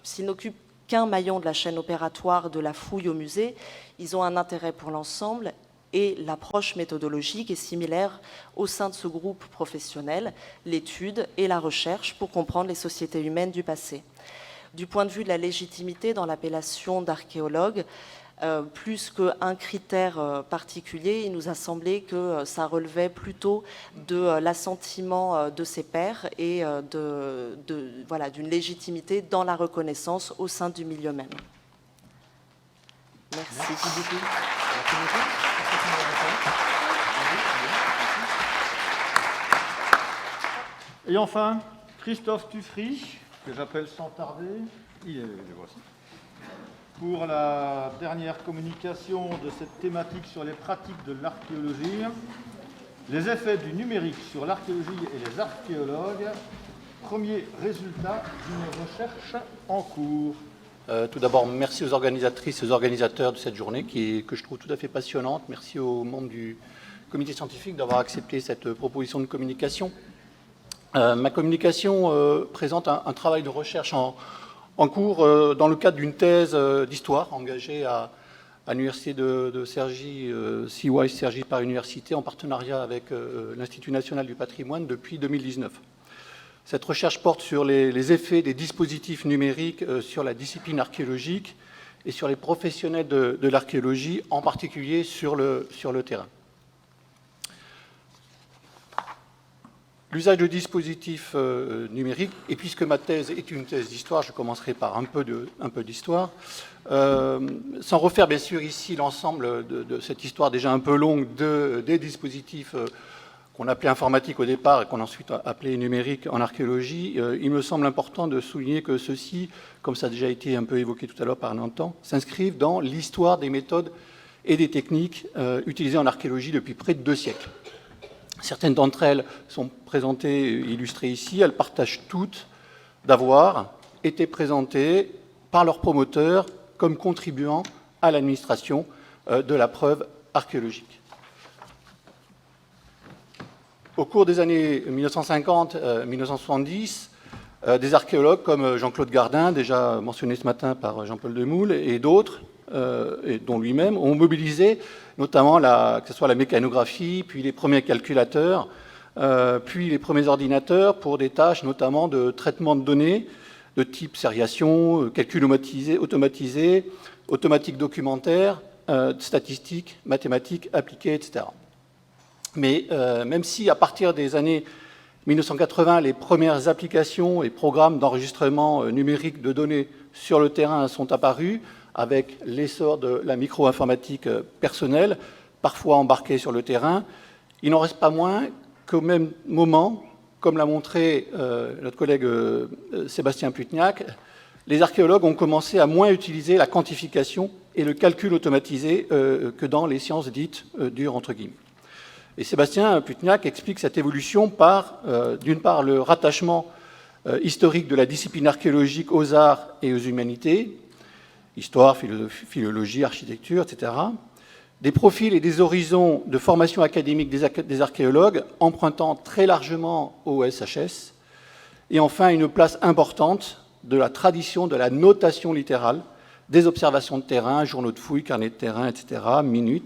s'ils n'occupent qu'un maillon de la chaîne opératoire de la fouille au musée, ils ont un intérêt pour l'ensemble, et l'approche méthodologique est similaire au sein de ce groupe professionnel, l'étude et la recherche pour comprendre les sociétés humaines du passé. Du point de vue de la légitimité dans l'appellation d'archéologue, plus qu'un critère particulier, il nous a semblé que ça relevait plutôt de l'assentiment de ses pairs et d'une légitimité dans la reconnaissance au sein du milieu même. Merci. Merci beaucoup. Merci beaucoup. Et enfin, Christophe Tuffry, que j'appelle sans tarder, il est le voici, pour la dernière communication de cette thématique sur les pratiques de l'archéologie, les effets du numérique sur l'archéologie et les archéologues, premier résultat d'une recherche en cours. Tout d'abord, merci aux organisatrices et aux organisateurs de cette journée que je trouve tout à fait passionnante. Merci aux membres du comité scientifique d'avoir accepté cette proposition de communication. Ma communication présente un travail de recherche en cours dans le cadre d'une thèse d'histoire engagée à l'université de Cergy, CY Cergy Paris Université, en partenariat avec l'Institut national du patrimoine depuis 2019. Cette recherche porte sur les effets des dispositifs numériques sur la discipline archéologique et sur les professionnels de l'archéologie, en particulier sur le terrain. L'usage de dispositifs numériques, et puisque ma thèse est une thèse d'histoire, je commencerai par un peu d'histoire, sans refaire bien sûr ici l'ensemble de cette histoire déjà un peu longue des dispositifs qu'on appelait informatiques au départ et qu'on a ensuite appelé numériques en archéologie. Il me semble important de souligner que ceux-ci, comme ça a déjà été un peu évoqué tout à l'heure par Nathan, s'inscrivent dans l'histoire des méthodes et des techniques utilisées en archéologie depuis près de 2 siècles. Certaines d'entre elles sont présentées, illustrées ici. Elles partagent toutes d'avoir été présentées par leurs promoteurs comme contribuant à l'administration de la preuve archéologique. Au cours des années 1950-1970, des archéologues comme Jean-Claude Gardin, déjà mentionné ce matin par Jean-Paul Demoule, et d'autres, et dont lui-même, ont mobilisé notamment que ce soit la mécanographie, puis les premiers calculateurs, puis les premiers ordinateurs pour des tâches notamment de traitement de données de type sériation, calcul automatisé, automatique documentaire, statistiques, mathématiques appliquées, etc. Mais même si à partir des années 1980, les premières applications et programmes d'enregistrement numérique de données sur le terrain sont apparus, avec l'essor de la micro-informatique personnelle, parfois embarquée sur le terrain, il n'en reste pas moins qu'au même moment, comme l'a montré notre collègue Sébastien Plutniak, les archéologues ont commencé à moins utiliser la quantification et le calcul automatisé que dans les sciences dites dures, entre guillemets. Et Sébastien Plutniak explique cette évolution par, d'une part, le rattachement historique de la discipline archéologique aux arts et aux humanités, histoire, philologie, architecture, etc., des profils et des horizons de formation académique des archéologues empruntant très largement au SHS, et enfin une place importante de la tradition de la notation littérale, des observations de terrain, journaux de fouilles, carnets de terrain, etc., minutes,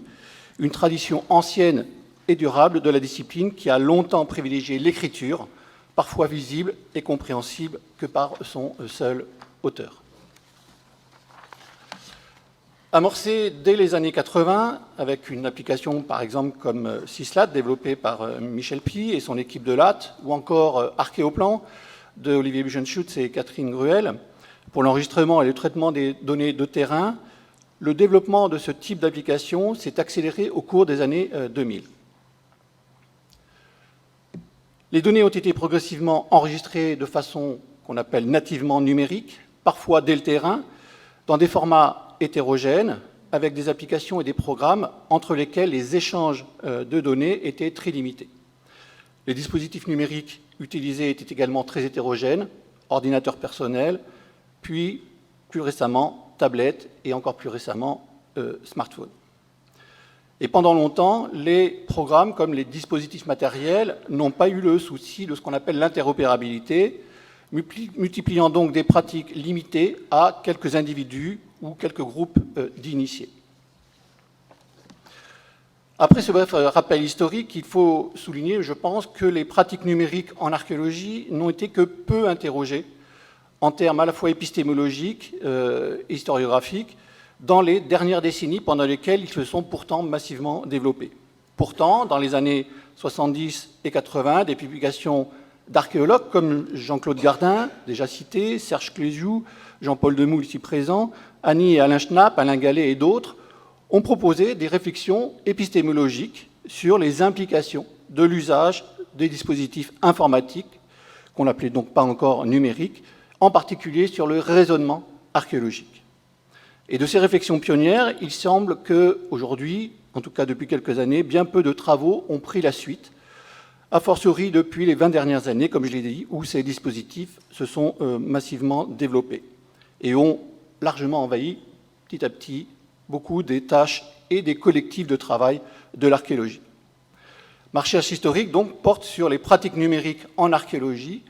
une tradition ancienne et durable de la discipline qui a longtemps privilégié l'écriture, parfois visible et compréhensible que par son seul auteur. Amorcé dès les années 80, avec une application par exemple comme Syslat, développée par Michel Py et son équipe de LAT, ou encore Archéoplan de Olivier Buchenschutz et Catherine Gruel, pour l'enregistrement et le traitement des données de terrain, le développement de ce type d'application s'est accéléré au cours des années 2000. Les données ont été progressivement enregistrées de façon qu'on appelle nativement numérique, parfois dès le terrain, dans des formats hétérogènes, avec des applications et des programmes entre lesquels les échanges de données étaient très limités. Les dispositifs numériques utilisés étaient également très hétérogènes, ordinateurs personnels, puis plus récemment tablettes et encore plus récemment smartphones. Et pendant longtemps, les programmes comme les dispositifs matériels n'ont pas eu le souci de ce qu'on appelle l'interopérabilité, multipliant donc des pratiques limitées à quelques individus ou quelques groupes d'initiés. Après ce bref rappel historique, il faut souligner, je pense, que les pratiques numériques en archéologie n'ont été que peu interrogées en termes à la fois épistémologiques et historiographiques dans les dernières décennies pendant lesquelles ils se sont pourtant massivement développés. Pourtant, dans les années 70 et 80, des publications d'archéologues comme Jean-Claude Gardin, déjà cité, Serge Cléziou, Jean-Paul Demoule, ici présent, Annie et Alain Schnapp, Alain Gallet et d'autres, ont proposé des réflexions épistémologiques sur les implications de l'usage des dispositifs informatiques, qu'on n'appelait donc pas encore numériques, en particulier sur le raisonnement archéologique. Et de ces réflexions pionnières, il semble qu'aujourd'hui, en tout cas depuis quelques années, bien peu de travaux ont pris la suite, a fortiori depuis les 20 dernières années, comme je l'ai dit, où ces dispositifs se sont massivement développés et ont largement envahi, petit à petit, beaucoup des tâches et des collectifs de travail de l'archéologie. Ma recherche historique, donc, porte sur les pratiques numériques en archéologie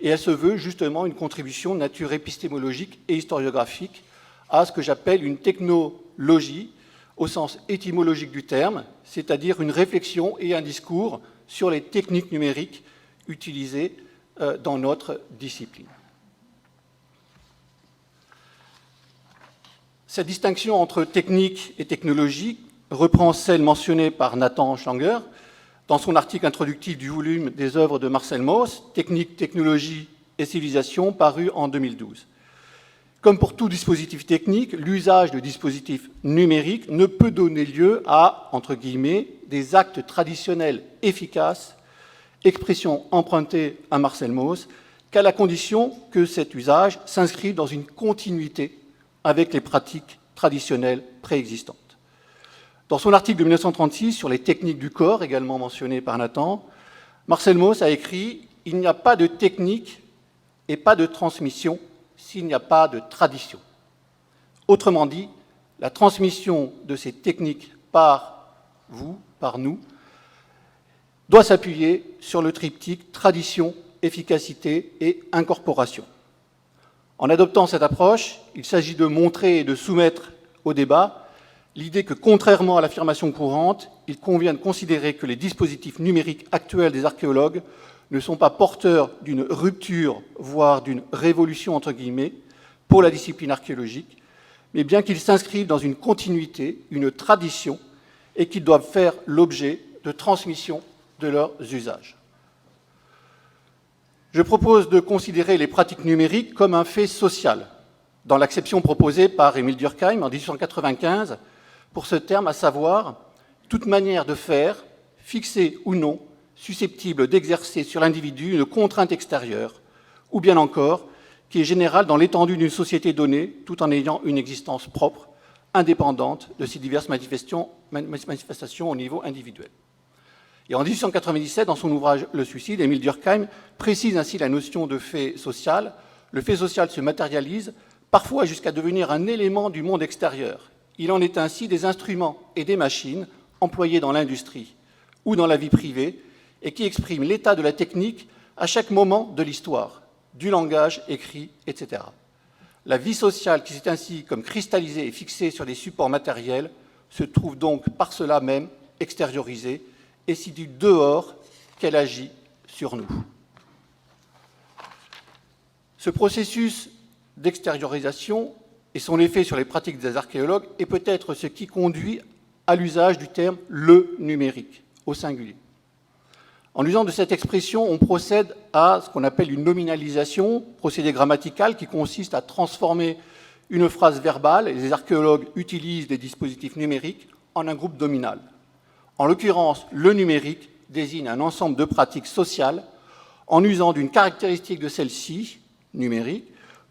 et elle se veut justement une contribution de nature épistémologique et historiographique à ce que j'appelle une technologie au sens étymologique du terme, c'est-à-dire une réflexion et un discours sur les techniques numériques utilisées dans notre discipline. Cette distinction entre technique et technologie reprend celle mentionnée par Nathan Schlanger dans son article introductif du volume des œuvres de Marcel Mauss, Technique, technologie et civilisation, paru en 2012. Comme pour tout dispositif technique, l'usage de dispositifs numériques ne peut donner lieu à, entre guillemets, des actes traditionnels efficaces, expression empruntée à Marcel Mauss, qu'à la condition que cet usage s'inscrive dans une continuité avec les pratiques traditionnelles préexistantes. Dans son article de 1936 sur les techniques du corps, également mentionné par Nathan, Marcel Mauss a écrit « Il n'y a pas de technique et pas de transmission s'il n'y a pas de tradition ». Autrement dit, la transmission de ces techniques par vous, par nous, doit s'appuyer sur le triptyque tradition, efficacité et incorporation. En adoptant cette approche, il s'agit de montrer et de soumettre au débat l'idée que, contrairement à l'affirmation courante, il convient de considérer que les dispositifs numériques actuels des archéologues ne sont pas porteurs d'une rupture, voire d'une révolution, entre guillemets, pour la discipline archéologique, mais bien qu'ils s'inscrivent dans une continuité, une tradition, et qu'ils doivent faire l'objet de transmission de leurs usages. Je propose de considérer les pratiques numériques comme un fait social, dans l'acception proposée par Émile Durkheim en 1895 pour ce terme, à savoir toute manière de faire, fixée ou non, susceptible d'exercer sur l'individu une contrainte extérieure, ou bien encore qui est générale dans l'étendue d'une société donnée, tout en ayant une existence propre, indépendante de ses diverses manifestations au niveau individuel. Et en 1897, dans son ouvrage « Le suicide », Émile Durkheim précise ainsi la notion de fait social. Le fait social se matérialise, parfois jusqu'à devenir un élément du monde extérieur. Il en est ainsi des instruments et des machines employés dans l'industrie ou dans la vie privée et qui expriment l'état de la technique à chaque moment de l'histoire, du langage écrit, etc. La vie sociale qui s'est ainsi comme cristallisée et fixée sur des supports matériels se trouve donc par cela même extériorisée, et c'est du dehors qu'elle agit sur nous. Ce processus d'extériorisation et son effet sur les pratiques des archéologues est peut-être ce qui conduit à l'usage du terme « le numérique » au singulier. En usant de cette expression, on procède à ce qu'on appelle une nominalisation, procédé grammatical qui consiste à transformer une phrase verbale, et les archéologues utilisent des dispositifs numériques, en un groupe nominal. En l'occurrence, le numérique désigne un ensemble de pratiques sociales en usant d'une caractéristique de celle-ci, numérique,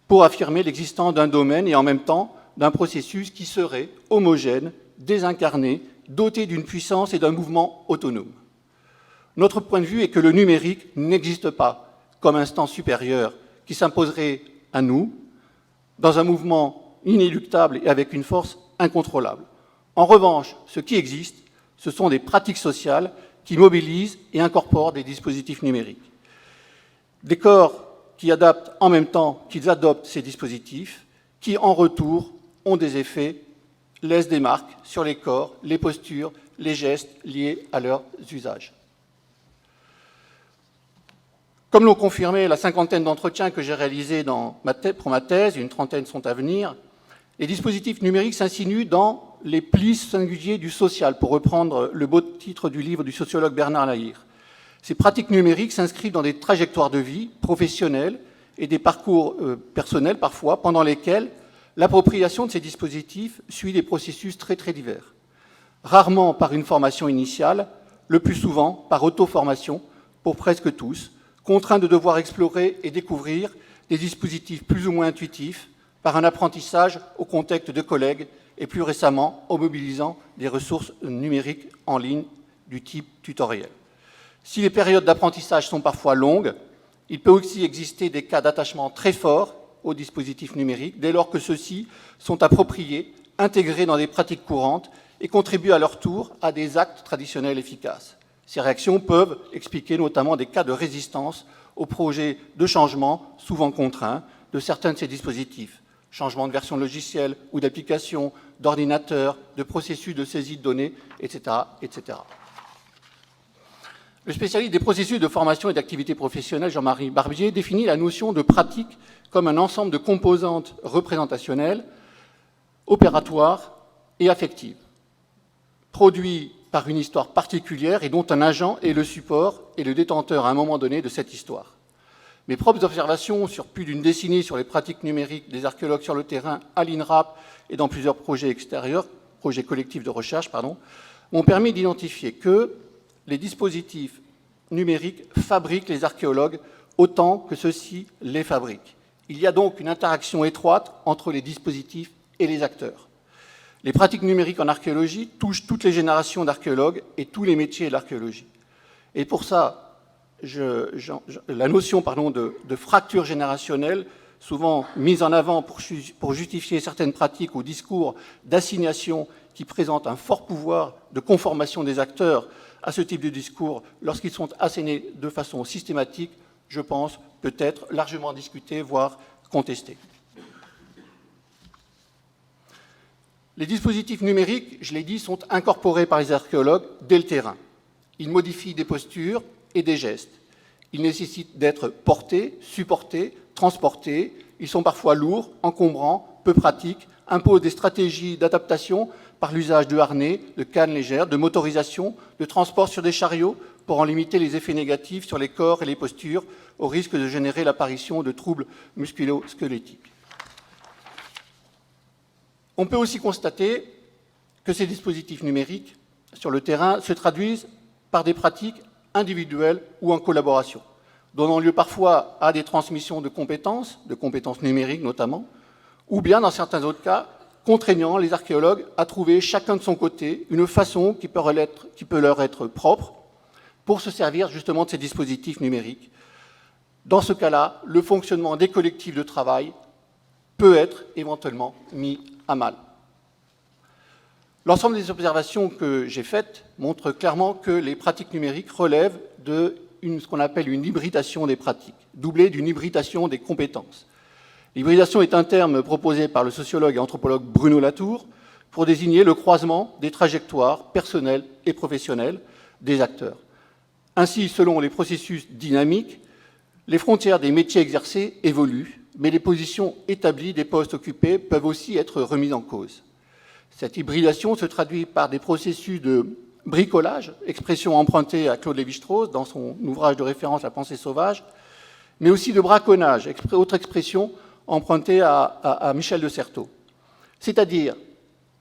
pour affirmer l'existence d'un domaine et en même temps d'un processus qui serait homogène, désincarné, doté d'une puissance et d'un mouvement autonome. Notre point de vue est que le numérique n'existe pas comme instance supérieure qui s'imposerait à nous dans un mouvement inéluctable et avec une force incontrôlable. En revanche, ce qui existe, ce sont des pratiques sociales qui mobilisent et incorporent des dispositifs numériques. Des corps qui adaptent en même temps qu'ils adoptent ces dispositifs, qui en retour ont des effets, laissent des marques sur les corps, les postures, les gestes liés à leurs usages. Comme l'ont confirmé la cinquantaine d'entretiens que j'ai réalisés pour ma thèse, une trentaine sont à venir, les dispositifs numériques s'insinuent dans les plis singuliers du social, pour reprendre le beau titre du livre du sociologue Bernard Lahire. Ces pratiques numériques s'inscrivent dans des trajectoires de vie professionnelles et des parcours personnels parfois, pendant lesquels l'appropriation de ces dispositifs suit des processus très très divers. Rarement par une formation initiale, le plus souvent par auto-formation pour presque tous, contraints de devoir explorer et découvrir des dispositifs plus ou moins intuitifs par un apprentissage au contact de collègues et plus récemment en mobilisant des ressources numériques en ligne du type tutoriel. Si les périodes d'apprentissage sont parfois longues, il peut aussi exister des cas d'attachement très forts aux dispositifs numériques dès lors que ceux-ci sont appropriés, intégrés dans des pratiques courantes et contribuent à leur tour à des actes traditionnels efficaces. Ces réactions peuvent expliquer notamment des cas de résistance aux projets de changement, souvent contraints, de certains de ces dispositifs. Changement de version logicielle ou d'application, d'ordinateur, de processus de saisie de données, etc., etc. Le spécialiste des processus de formation et d'activité professionnelle, Jean-Marie Barbier, définit la notion de pratique comme un ensemble de composantes représentationnelles, opératoires et affectives, produits par une histoire particulière et dont un agent est le support et le détenteur à un moment donné de cette histoire. Mes propres observations sur plus d'une décennie sur les pratiques numériques des archéologues sur le terrain à l'INRAP et dans plusieurs projets extérieurs, projets collectifs de recherche, m'ont permis d'identifier que les dispositifs numériques fabriquent les archéologues autant que ceux-ci les fabriquent. Il y a donc une interaction étroite entre les dispositifs et les acteurs. Les pratiques numériques en archéologie touchent toutes les générations d'archéologues et tous les métiers de l'archéologie. Et pour ça, la notion de fracture générationnelle, souvent mise en avant pour justifier certaines pratiques ou discours d'assignation qui présentent un fort pouvoir de conformation des acteurs à ce type de discours lorsqu'ils sont assignés de façon systématique, je pense, peut être largement discuté, voire contesté. Les dispositifs numériques, je l'ai dit, sont incorporés par les archéologues dès le terrain. Ils modifient des postures et des gestes. Ils nécessitent d'être portés, supportés, transportés. Ils sont parfois lourds, encombrants, peu pratiques, imposent des stratégies d'adaptation par l'usage de harnais, de cannes légères, de motorisation, de transport sur des chariots pour en limiter les effets négatifs sur les corps et les postures, au risque de générer l'apparition de troubles musculo-squelettiques. On peut aussi constater que ces dispositifs numériques sur le terrain se traduisent par des pratiques individuelles ou en collaboration, donnant lieu parfois à des transmissions de compétences numériques notamment, ou bien, dans certains autres cas, contraignant les archéologues à trouver chacun de son côté une façon qui peut leur être propre pour se servir justement de ces dispositifs numériques. Dans ce cas-là, le fonctionnement des collectifs de travail peut être éventuellement mis à mal. L'ensemble des observations que j'ai faites montrent clairement que les pratiques numériques relèvent de ce qu'on appelle une hybridation des pratiques, doublée d'une hybridation des compétences. L'hybridation est un terme proposé par le sociologue et anthropologue Bruno Latour pour désigner le croisement des trajectoires personnelles et professionnelles des acteurs. Ainsi, selon les processus dynamiques, les frontières des métiers exercés évoluent, mais les positions établies des postes occupés peuvent aussi être remises en cause. Cette hybridation se traduit par des processus de bricolage, expression empruntée à Claude Lévi-Strauss dans son ouvrage de référence La pensée sauvage, mais aussi de braconnage, autre expression empruntée à Michel de Certeau. C'est-à-dire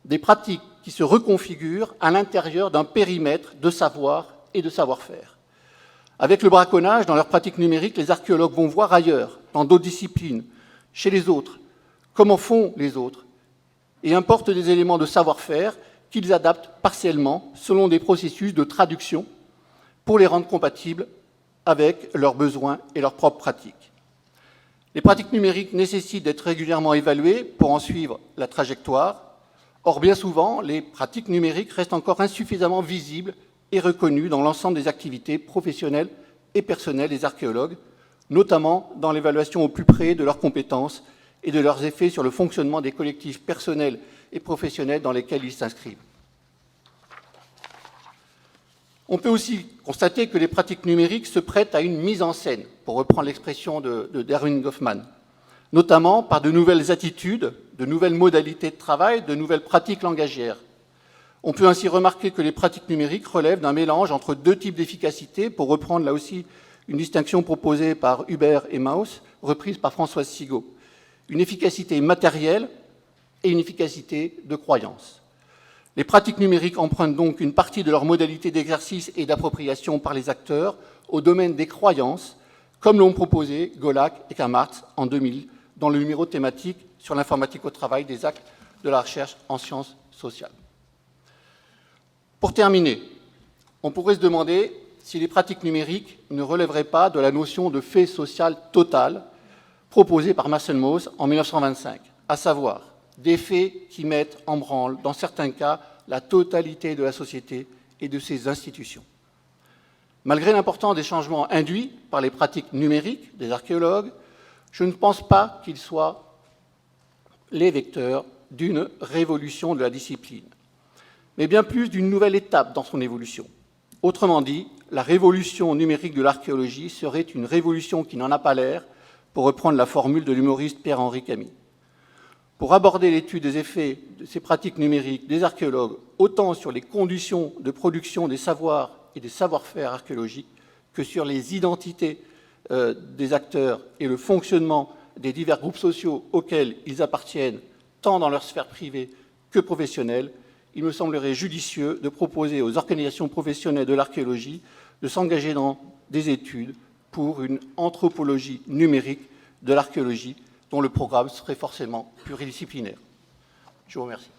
des pratiques qui se reconfigurent à l'intérieur d'un périmètre de savoir et de savoir-faire. Avec le braconnage, dans leur pratique numérique, les archéologues vont voir ailleurs, dans d'autres disciplines, chez les autres, comment font les autres, et importent des éléments de savoir-faire qu'ils adaptent partiellement selon des processus de traduction pour les rendre compatibles avec leurs besoins et leurs propres pratiques. Les pratiques numériques nécessitent d'être régulièrement évaluées pour en suivre la trajectoire. Or, bien souvent, les pratiques numériques restent encore insuffisamment visibles et reconnues dans l'ensemble des activités professionnelles et personnelles des archéologues, notamment dans l'évaluation au plus près de leurs compétences et de leurs effets sur le fonctionnement des collectifs personnels et professionnels dans lesquels ils s'inscrivent. On peut aussi constater que les pratiques numériques se prêtent à une mise en scène, pour reprendre l'expression de Erwin Goffman, notamment par de nouvelles attitudes, de nouvelles modalités de travail, de nouvelles pratiques langagières. On peut ainsi remarquer que les pratiques numériques relèvent d'un mélange entre deux types d'efficacité, pour reprendre là aussi une distinction proposée par Hubert et Mauss, reprise par Françoise Sigaud. Une efficacité matérielle et une efficacité de croyance. Les pratiques numériques empruntent donc une partie de leur modalité d'exercice et d'appropriation par les acteurs au domaine des croyances, comme l'ont proposé Golac et Kamartz en 2000 dans le numéro thématique sur l'informatique au travail des actes de la recherche en sciences sociales. Pour terminer, on pourrait se demander si les pratiques numériques ne relèveraient pas de la notion de fait social total proposée par Massenmose en 1925, à savoir des faits qui mettent en branle, dans certains cas, la totalité de la société et de ses institutions. Malgré l'importance des changements induits par les pratiques numériques des archéologues, je ne pense pas qu'ils soient les vecteurs d'une révolution de la discipline, mais bien plus d'une nouvelle étape dans son évolution. Autrement dit, la révolution numérique de l'archéologie serait une révolution qui n'en a pas l'air, pour reprendre la formule de l'humoriste Pierre-Henri Camille. Pour aborder l'étude des effets de ces pratiques numériques des archéologues, autant sur les conditions de production des savoirs et des savoir-faire archéologiques que sur les identités des acteurs et le fonctionnement des divers groupes sociaux auxquels ils appartiennent, tant dans leur sphère privée que professionnelle, il me semblerait judicieux de proposer aux organisations professionnelles de l'archéologie de s'engager dans des études pour une anthropologie numérique de l'archéologie dont le programme serait forcément pluridisciplinaire. Je vous remercie.